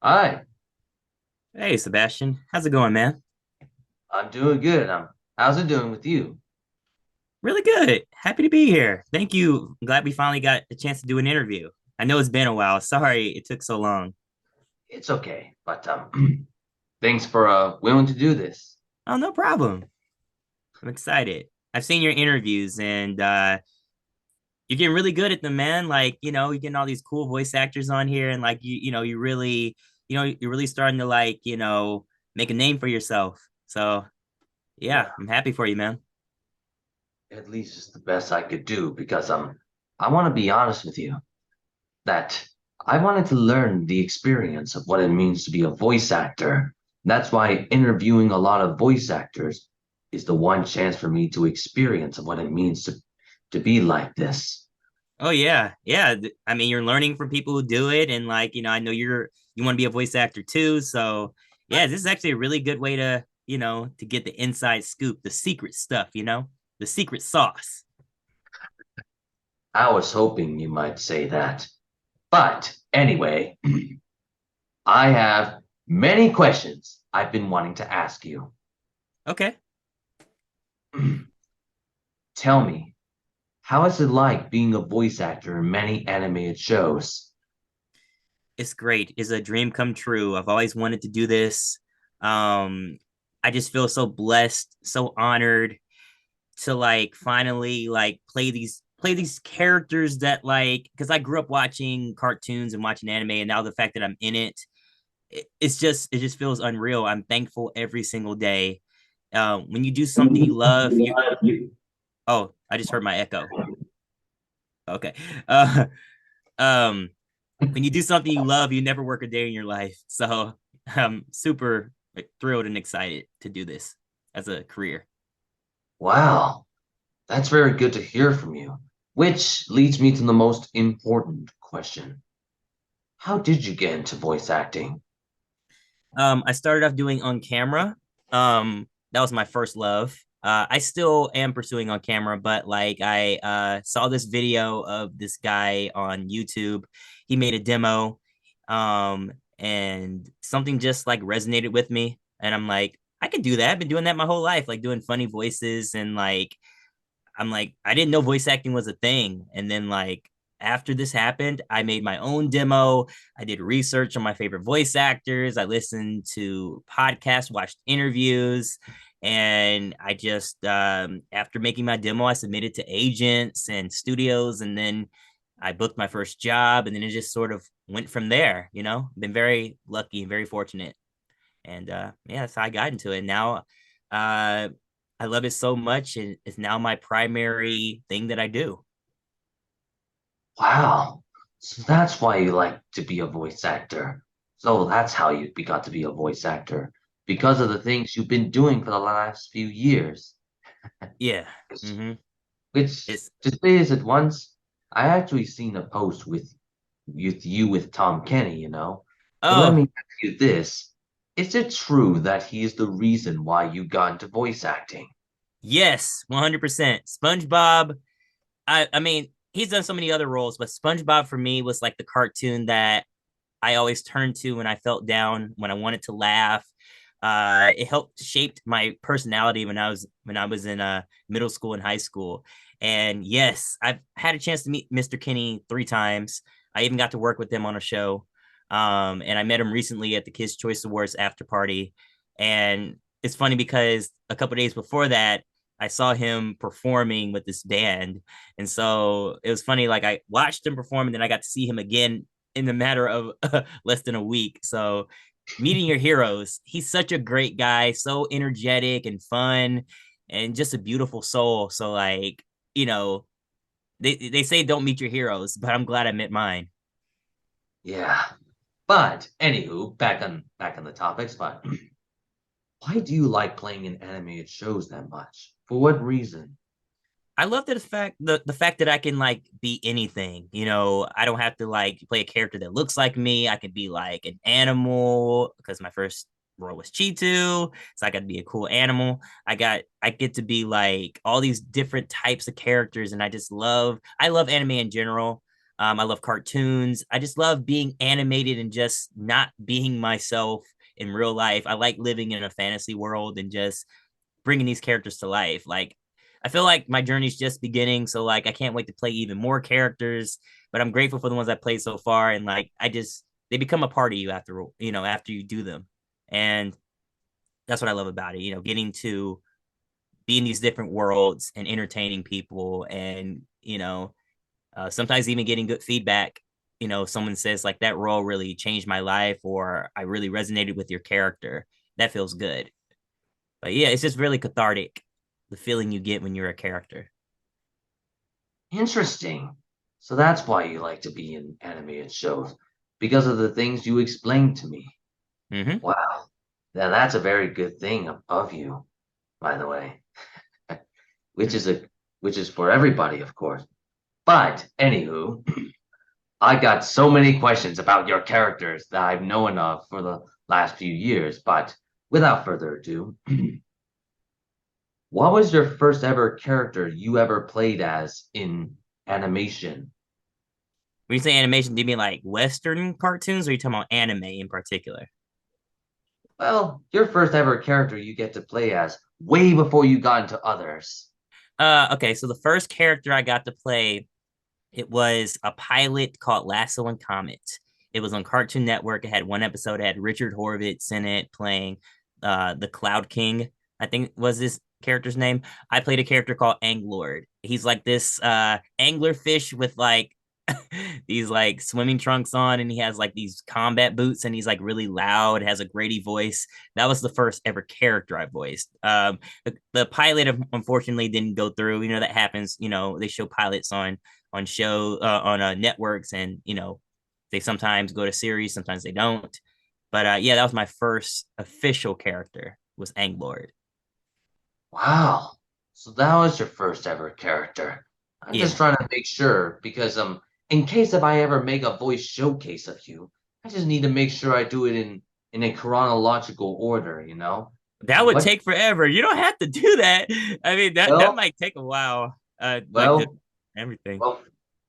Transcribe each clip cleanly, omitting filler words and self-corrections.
Hi, Hey, Sebastian. How's it going, man? I'm doing good. How's it doing with you? Really good. Happy to be here. Thank you. I'm glad we finally got a chance to do an interview. I know it's been a while. Sorry it took so long. It's okay, but thanks for willing to do this. Oh, no problem. I'm excited. I've seen your interviews and you're getting really good at them, man. Like, you're getting all these cool voice actors on here and like you really, you're really starting to like, make a name for yourself. So, yeah, Yeah, I'm happy for you, man. at least it's the best I could do because I want to be honest with you that I wanted to learn the experience of what it means to be a voice actor. That's why interviewing a lot of voice actors is the one chance for me to experience what it means to be like this. Oh yeah, yeah. I mean, you're learning from people who do it, and like I know you want to be a voice actor too. So yeah, this is actually a really good way to to get the inside scoop, the secret stuff. The secret sauce. I was hoping you might say that. But anyway, I have many questions I've been wanting to ask you. Okay, Tell me, how is it like being a voice actor in many animated shows? it's great. It's a dream come true. I've always wanted to do this. Um, I just feel so blessed, so honored to like finally like play these characters that like because I grew up watching cartoons and watching anime, and now the fact that I'm in it it just feels unreal. I'm thankful every single day. When you do something you love, you oh, I just heard my echo. Okay. Uh, um, when you do something you love, you never work a day in your life. So I'm super like, thrilled and excited to do this as a career. Wow, that's very good to hear from you. Which leads me to the most important question. How did you get into voice acting? I started off doing on camera. That was my first love. I still am pursuing on camera, but like I saw this video of this guy on YouTube. He made a demo, and something just like resonated with me, and I'm like, I could do that. I've been doing that my whole life, like doing funny voices and like I'm like, I didn't know voice acting was a thing. And then like after this happened, I made my own demo. I did research on my favorite voice actors. I listened to podcasts, watched interviews, and I just after making my demo, I submitted to agents and studios, and then I booked my first job, and then it just sort of went from there. Been very lucky and very fortunate, and yeah, that's how I got into it. Now, uh, I love it so much, and it's now my primary thing that I do. Wow, so that's why you like to be a voice actor. So that's how you got to be a voice actor, because of the things you've been doing for the last few years. Yeah. Mm-hmm. Which, It's to say this at once, I actually seen a post with you with Tom Kenny, you know. But let oh me ask you this. Is it true that he is the reason why you got into voice acting? yes, 100%. SpongeBob. I mean, he's done so many other roles, but SpongeBob for me was like the cartoon that I always turned to when I felt down, when I wanted to laugh. It helped shaped my personality when I was in middle school and high school. And yes, I've had a chance to meet Mr. Kenny 3 times. I even got to work with him on a show. And I met him recently at the Kids Choice Awards after party. And it's funny because a couple days before that, I saw him performing with this band. And so it was funny. Like I watched him perform and then I got to see him again in the matter of less than a week. So meeting your heroes, he's such a great guy, so energetic and fun and just a beautiful soul. So like, you know, they say don't meet your heroes, but I'm glad I met mine. Yeah. But anywho, back on the topics, but why do you like playing in animated shows that much? For what reason? I love the fact that I can like be anything. I don't have to like play a character that looks like me. I can be like an animal because my first role was Cheetu, so I got to be a cool animal. I get to be like all these different types of characters, and I love anime in general. I love cartoons. I just love being animated and just not being myself in real life. I like living in a fantasy world and just bringing these characters to life. Like, I feel like my journey's just beginning, so like I can't wait to play even more characters. But I'm grateful for the ones I played so far, and like I just they become a part of you after after you do them, and that's what I love about it. Getting to be in these different worlds and entertaining people, and sometimes even getting good feedback. Someone says like that role really changed my life, or I really resonated with your character. That feels good. But yeah, it's just really cathartic, the feeling you get when you're a character. Interesting. So that's why you like to be in animated shows, because of the things you explained to me. Mm-hmm. Wow. Now that's a very good thing of you, by the way. which is a which is for everybody, of course. But anywho, I got so many questions about your characters that I've known of for the last few years. But without further ado, what was your first ever character you ever played as in animation? When you say animation, do you mean like Western cartoons, or are you talking about anime in particular? Well, your first ever character you get to play as way before you got into others. Okay, so the first character I got to play, it was a pilot called Lasso and Comet. It was on Cartoon Network. It had one episode. It had Richard Horvitz in it playing the Cloud King, I think was this character's name. I played a character called Anglord. He's like this anglerfish with like these like swimming trunks on, and he has like these combat boots, and he's like really loud, has a Grady voice. That was the first ever character I voiced. The pilot unfortunately didn't go through. That happens. They show pilots on networks, and they sometimes go to series, sometimes they don't. But yeah, that was my first official character, was Anglord. Wow. So that was your first ever character. I'm just Yeah. trying to make sure because in case if I ever make a voice showcase of you, I just need to make sure I do it in a chronological order, you know? That would What take forever. You don't have to do that. I mean, that well might take a while. Like the well everything. well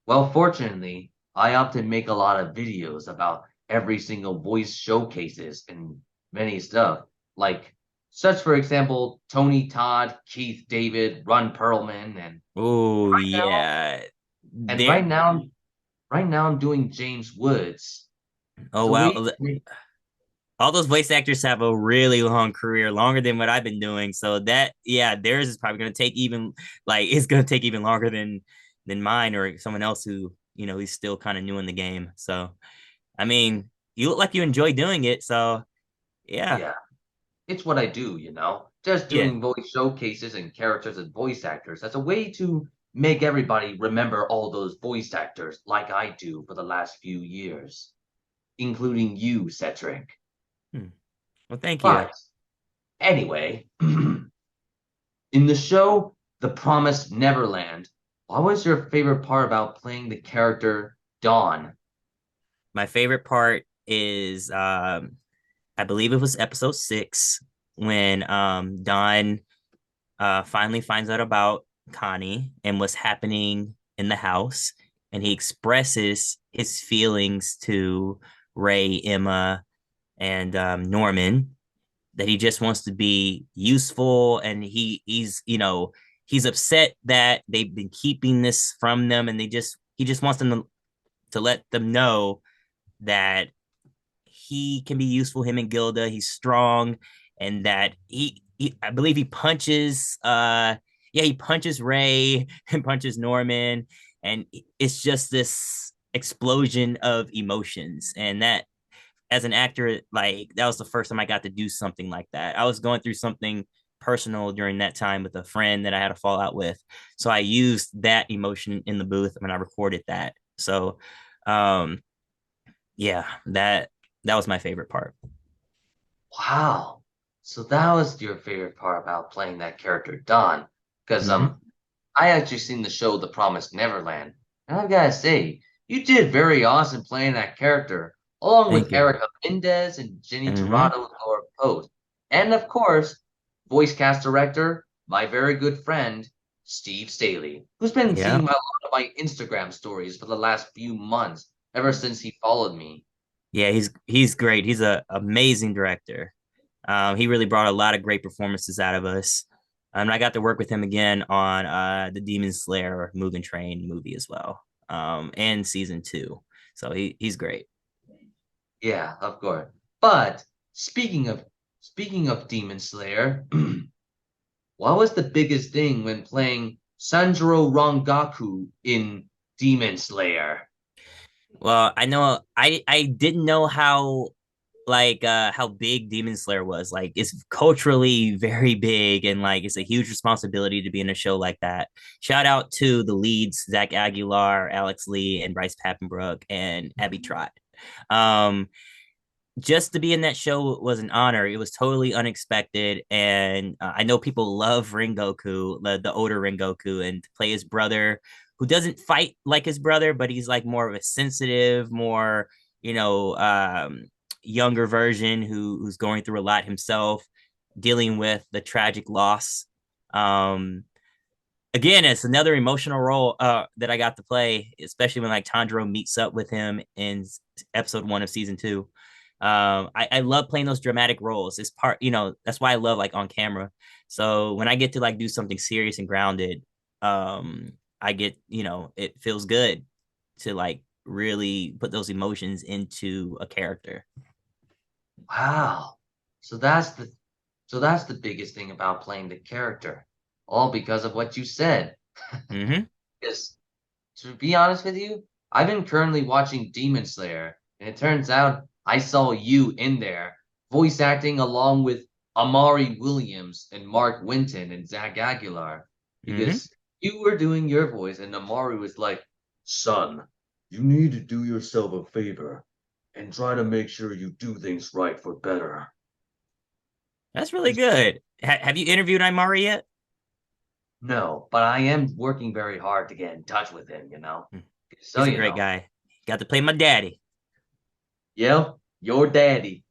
well fortunately, I often make a lot of videos about every single voice showcases and many stuff. Like such for example, Tony Todd, Keith David, Ron Perlman, and Oh right now yeah. and There. right now I'm doing James Woods. Oh So wow. we All those voice actors have a really long career, longer than what I've been doing. So that, yeah, theirs is probably going to take even like it's going to take even longer than mine or someone else who he's still kind of new in the game. So I mean, you look like you enjoy doing it. So yeah, yeah, it's what I do, you know. Just yeah, doing voice showcases and characters and voice actors. That's a way to make everybody remember all those voice actors like I do for the last few years, including you, Cedric. hmm. Well, thank you. But anyway, in the show The Promised Neverland, what was your favorite part about playing the character Dawn? My favorite part is I believe it was episode 6 when Don finally finds out about Connie and what's happening in the house, and he expresses his feelings to Ray, Emma, and Norman, that he just wants to be useful, and he's upset that they've been keeping this from them, and he just wants them to let them know that he can be useful. Him and Gilda, he's strong, and that I believe he punches yeah, he punches Ray and punches Norman, and it's just this explosion of emotions. And that, as an actor, like that was the first time I got to do something like that. I was going through something personal during that time with a friend that I had a fallout with, so I used that emotion in the booth when I recorded that. So um yeah, that was my favorite part. Wow. So that was your favorite part about playing that character, Don. Because Mm-hmm. I actually seen the show The Promised Neverland, and I gotta say, you did very awesome playing that character, along with Thank you. Erica Mendez and Jenny Mm-hmm. Torrado and Laura Post, and of course, voice cast director, my very good friend Steve Staley, who's been Yeah. seeing a lot of my Instagram stories for the last few months, ever since he followed me. Yeah, he's great. He's a amazing director. He really brought a lot of great performances out of us. And I got to work with him again on the Demon Slayer Mugen Train movie as well, and season two. So he's great. Yeah, of course. But speaking of Demon Slayer, what was the biggest thing when playing Sanjuro Rangaku in Demon Slayer? Well, I know I didn't know how big Demon Slayer was. Like it's culturally very big and like it's a huge responsibility to be in a show like that. Shout out to the leads, Zach Aguilar, Alex Lee, and Bryce Papenbrook and Abby Trott. Um, just to be in that show was an honor. It was totally unexpected, and I know people love Rengoku, the older Rengoku, and to play his brother, who doesn't fight like his brother, but he's like more of a sensitive, more you know, younger version who's going through a lot himself, dealing with the tragic loss. Um, Again, it's another emotional role that I got to play, especially when like Tanjiro meets up with him in episode one of season two. I love playing those dramatic roles. It's part, that's why I love like on camera. So when I get to like do something serious and grounded, I get, it feels good to like really put those emotions into a character. Wow. So that's the so that's the biggest thing about playing the character. All because of what you said. Mm-hmm. Because to be honest with you, I've been currently watching Demon Slayer, and it turns out I saw you in there, voice acting along with Amari Williams and Mark Winton and Zach Aguilar, Mm-hmm. because you were doing your voice, and Amari was like, "Son, you need to do yourself a favor and try to make sure you do things right for better." That's really good. Have you interviewed Imari yet? No, but I am working very hard to get in touch with him, Mm. So, He's a great guy. Got to play my daddy. yeah, your daddy.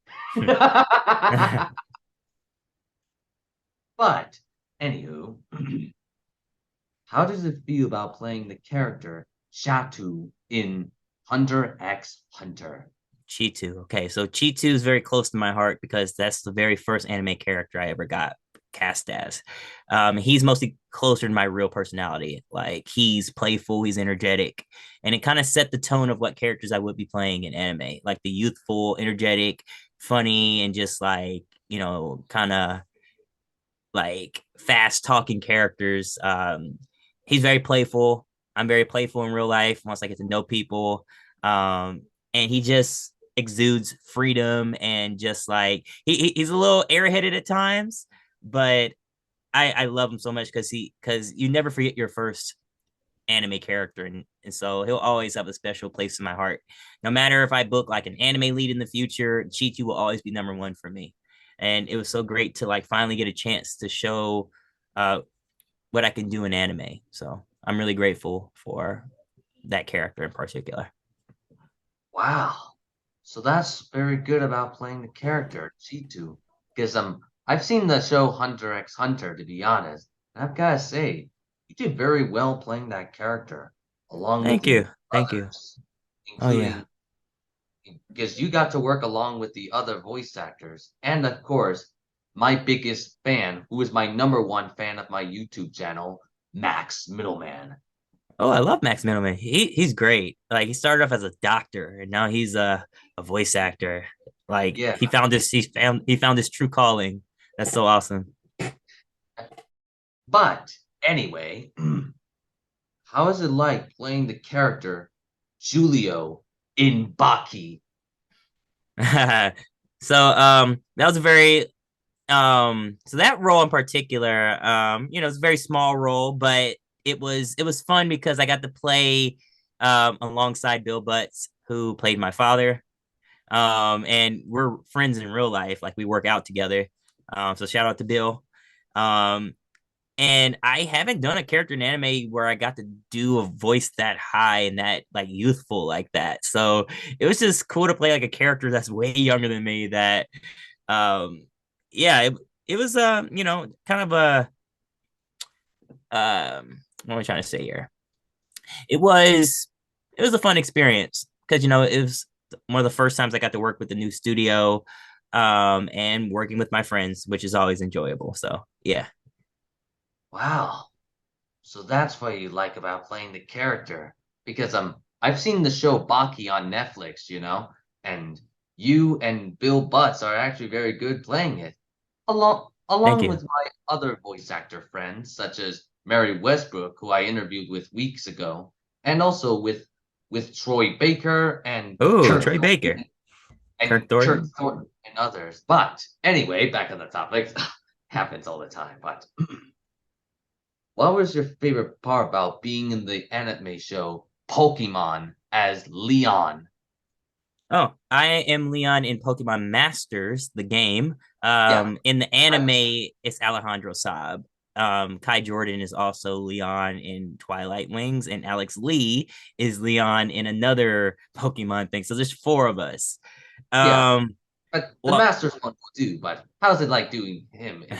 But, anywho, how does it feel about playing the character Shatu in Hunter x Hunter? Chitu. Okay, so Chitu is very close to my heart because that's the very first anime character I ever got cast as. He's mostly closer to my real personality. Like he's playful, he's energetic, and it kind of set the tone of what characters I would be playing in anime, like the youthful, energetic, funny, and just like kind of like fast talking characters. He's very playful. I'm very playful in real life once I get to know people. And he just exudes freedom and just like he's a little airheaded at times, but I love him so much because you never forget your first anime character and so he'll always have a special place in my heart. No matter if I book like an anime lead in the future, Chichi will always be number one for me. And it was so great to like finally get a chance to show uh what I can do in anime. So I'm really grateful for that character in particular. Wow. So that's very good about playing the character, Chitu. Because I've seen the show Hunter x Hunter, to be honest. And I've gotta say, you did very well playing that character, along with Thank the you. Thank you. others, Oh yeah. including because you got to work along with the other voice actors, and of course, my biggest fan, who is my number one fan of my YouTube channel, Max Middleman. Oh, I love Max Middleman. He's great. Like he started off as a doctor and now he's a voice actor. Like Yeah, he found his true calling. That's so awesome. but anyway, how is it like playing the character Julio in Baki? So that was a very so that role in particular, it's a very small role, but it was fun because I got to play alongside Bill Butts, who played my father. And we're friends in real life, like we work out together. So shout out to Bill. Um, and I haven't done a character in anime where I got to do a voice that high and that like youthful like that. So it was just cool to play like a character that's way younger than me that um yeah, it was kind of a what am I trying to say here? It was it was a fun experience because it was one of the first times I got to work with the new studio, and working with my friends, which is always enjoyable. So yeah. Wow. So that's what you like about playing the character. Because I've seen the show Baki on Netflix, and you and Bill Butts are actually very good playing it. Thank Along you. with my other voice actor friends, such as Mary Westbrook, who I interviewed with weeks ago, and also with Troy Baker and Oh, Kurt Troy Baker, Thornton and Kirk Kurt Thornton. Thornton and others. But anyway, back on the topic. Happens all the time. But what was your favorite part about being in the anime show Pokemon as Leon? Oh, I am Leon in Pokemon Masters, the game. Yeah, In the I, anime, it's Alejandro Saab. Kai Jordan is also Leon in Twilight Wings, and Alex Lee is Leon in another Pokemon thing. So there's four of us. yeah. Um, But the well, Masters one will do. But how's it like doing him in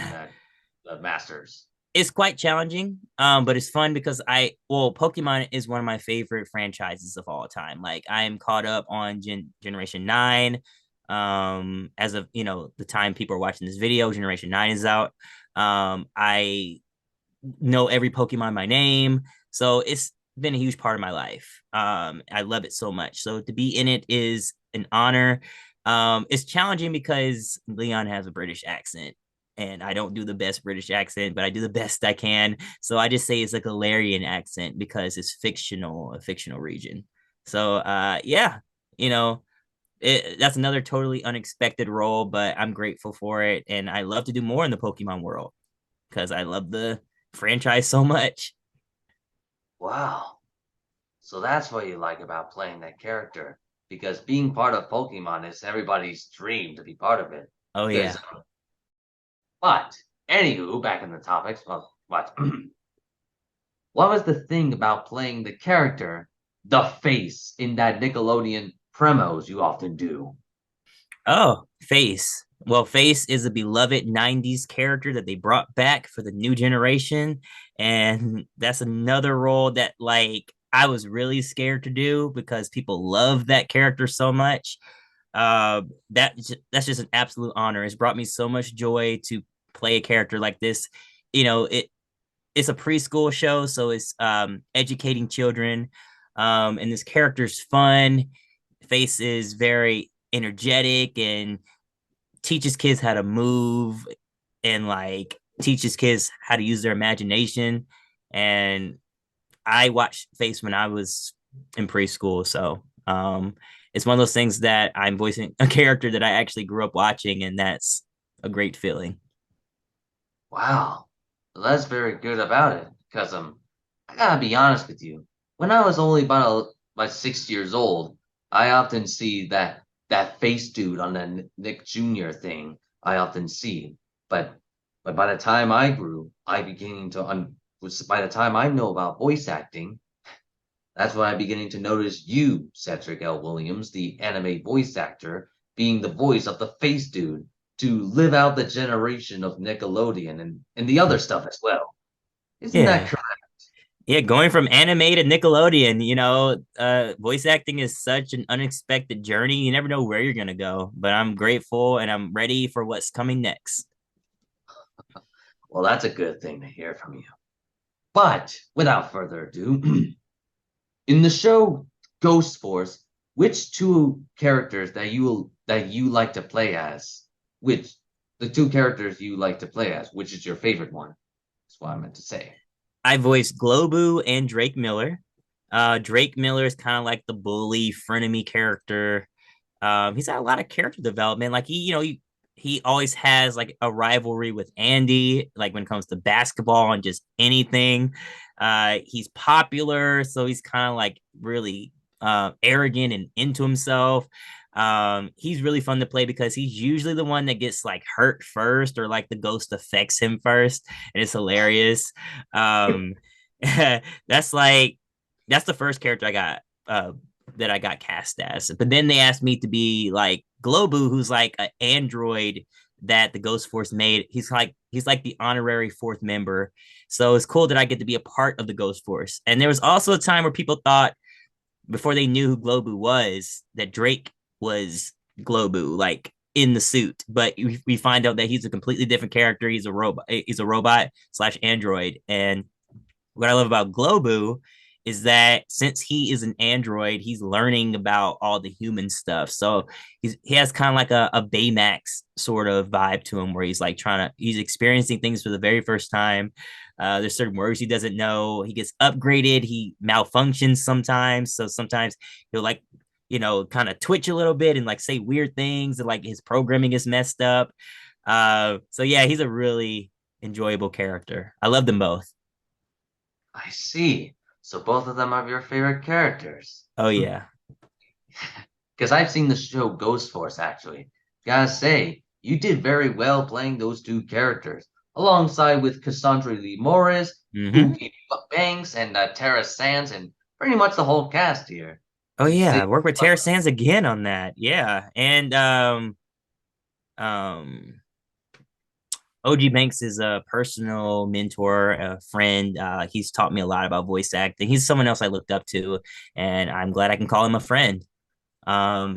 the Masters? it's quite challenging, but it's fun because Pokemon is one of my favorite franchises of all time. Like I am caught up on Generation 9. As of the time people are watching this video, Generation 9 is out. I know every Pokemon by name, so it's been a huge part of my life. I love it so much, so to be in it is an honor. It's challenging because Leon has a British accent, and I don't do the best British accent, but I do the best I can. So I just say it's like a Galarian accent because it's fictional, a fictional region. So yeah, you know, that's another totally unexpected role, but I'm grateful for it, and I love to do more in the Pokemon world because I love the franchise so much. Wow. So that's what you like about playing that character. Because being part of Pokemon is everybody's dream to be part of it. Oh Because, yeah. but anywho, back in the topics. Well, what? What was the thing about playing the character, the face in that Nickelodeon promos you often do? Oh, Face. Well, Face is a beloved 90s character that they brought back for the new generation. And that's another role that I was really scared to do because people love that character so much. That's just an absolute honor. It's brought me so much joy to play a character like this. It's a preschool show, so it's educating children. And this character's fun. Face is very energetic and teaches kids how to move and teaches kids how to use their imagination. And I watched Face when I was in preschool, so it's one of those things that I'm voicing a character that I actually grew up watching, and that's a great feeling. Wow. Well, that's very good about it. Because I gotta be honest with you. When I was only about 6 years old, I often see that face dude on the Nick Jr. thing. I often see, but by the time I grew, I beginning to by the time I know about voice acting, that's when I'm beginning to notice you, Cedric L. Williams, the anime voice actor, being the voice of the face dude to live out the generation of Nickelodeon and the other stuff as well. Isn't that Yeah. correct? Yeah, going from anime to Nickelodeon, voice acting is such an unexpected journey. You never know where you're gonna go, but I'm grateful and I'm ready for what's coming next. Well, that's a good thing to hear from you. But without further ado, in the show Ghost Force, which two characters that you like to play as? Which the two characters you like to play as? Which is your favorite one? That's what I meant to say. I voiced Globu and Drake Miller. Drake Miller is kind of like the bully, frenemy character. He's had a lot of character development. Like he always has like a rivalry with Andy, like when it comes to basketball and just anything. He's popular, so he's kind of like really arrogant and into himself. He's really fun to play because he's usually the one that gets like hurt first or like the ghost affects him first, and it's hilarious. Um, that's like that's the first character I got that I got cast as. But then they asked me to be like Globu, who's like an android that the Ghost Force made. He's like the honorary fourth member. So it's cool that I get to be a part of the Ghost Force. And there was also a time where people thought before they knew who Globu was that Drake was Globu, like in the suit. But we find out that he's a completely different character. He's a robot. He's a robot slash android. And what I love about Globu is that since he is an android, he's learning about all the human stuff. So he has kind of like a Baymax sort of vibe to him, where he's like he's experiencing things for the very first time. There's certain words he doesn't know. He gets upgraded. He malfunctions sometimes. So sometimes he'll like, kind of twitch a little bit and like say weird things, and like his programming is messed up. So yeah, he's a really enjoyable character. I love them both. I see. So both of them are your favorite characters. Oh yeah. Because I've seen the show Ghost Force, actually. Gotta say, you did very well playing those two characters, alongside with Cassandra Lee Morris, Mm-hmm. Pookie Banks, and Tara Sands, and pretty much the whole cast here. Oh To yeah, say, I work with Tara Sands again on that. Yeah, and um, OG Banks is a personal mentor, a friend. He's taught me a lot about voice acting. He's someone else I looked up to, and I'm glad I can call him a friend.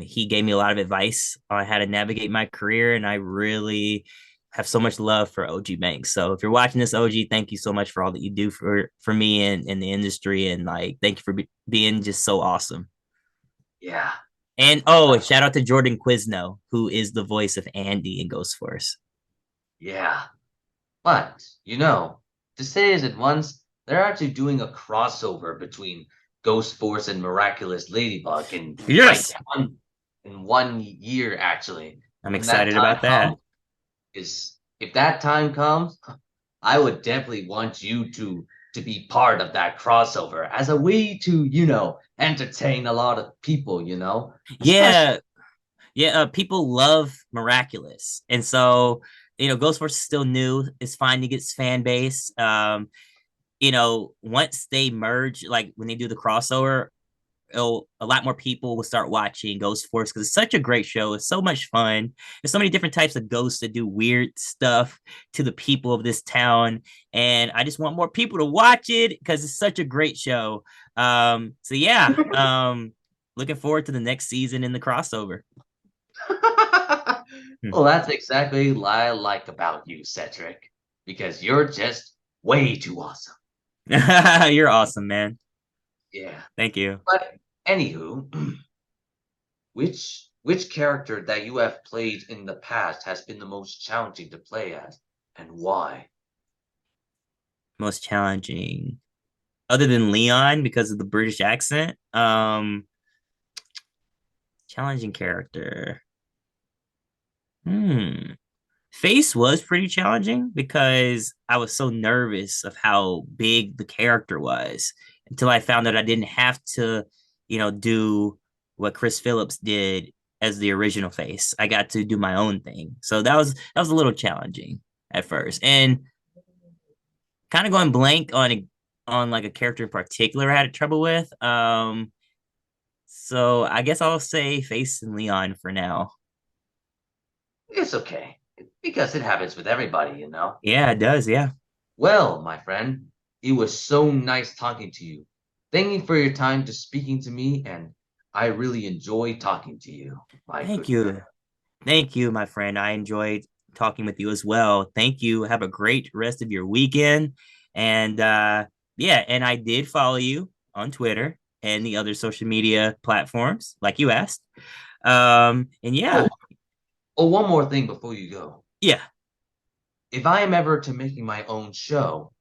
He gave me a lot of advice on how to navigate my career, and I really have so much love for OG Banks. So if you're watching this, OG, thank you so much for all that you do for me and in the industry, and like thank you for being just so awesome. yeah, And oh, shout out to Jordan Quizno, who is the voice of Andy in Ghost Force. yeah. But, to say as it once, they're actually doing a crossover between Ghost Force and Miraculous Ladybug Yes, in 1 year, actually. I'm When that excited time about that. comes, is if that time comes, I would definitely want you to be part of that crossover as a way to, entertain a lot of people. Especially Yeah, yeah. People love Miraculous, and so Ghost Force is still new. It's finding its fan base. Once they merge, like when they do the crossover, a lot more people will start watching Ghost Force because it's such a great show. It's so much fun. There's so many different types of ghosts that do weird stuff to the people of this town, and I just want more people to watch it because it's such a great show. So yeah, looking forward to the next season in the crossover. well, that's exactly what I like about you, Cedric, because you're just way too awesome. You're awesome, man. Yeah. Thank you. But anywho, which character that you have played in the past has been the most challenging to play as, and why? Most challenging, other than Leon because of the British accent. Challenging character. Hmm. Face was pretty challenging because I was so nervous of how big the character was until I found that I didn't have to, do what Chris Phillips did as the original Face. I got to do my own thing. So that was a little challenging at first. And kind of going blank on like a character in particular I had trouble with. So I guess I'll say Face and Leon for now. It's okay, because it happens with everybody. Yeah, it does. Yeah. Well, my friend, it was so nice talking to you. Thank you for your time to speaking to me, and I really enjoyed talking to you, my Thank good friend. you. Thank you, my friend. I enjoyed talking with you as well. Thank you. Have a great rest of your weekend. And yeah, and I did follow you on Twitter and the other social media platforms, like you asked. And yeah, Oh, one more thing before you go. yeah. If I am ever to making my own show,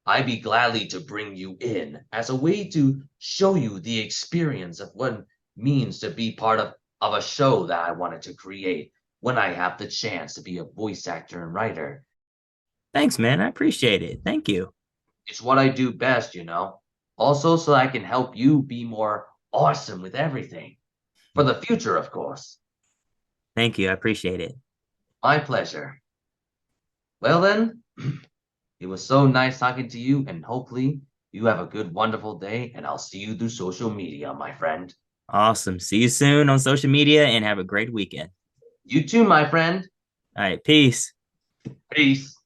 I'd be gladly to bring you in as a way to show you the experience of what it means to be part of a show that I wanted to create when I have the chance to be a voice actor and writer. Thanks, man. I appreciate it. Thank you. It's what I do best. Also, so I can help you be more awesome with everything. For the future, of course. Thank you. I appreciate it. My pleasure. Well, then, it was so nice talking to you, and hopefully you have a good, wonderful day, and I'll see you through social media, my friend. Awesome. See you soon on social media and have a great weekend. You too, my friend. All right, peace. Peace.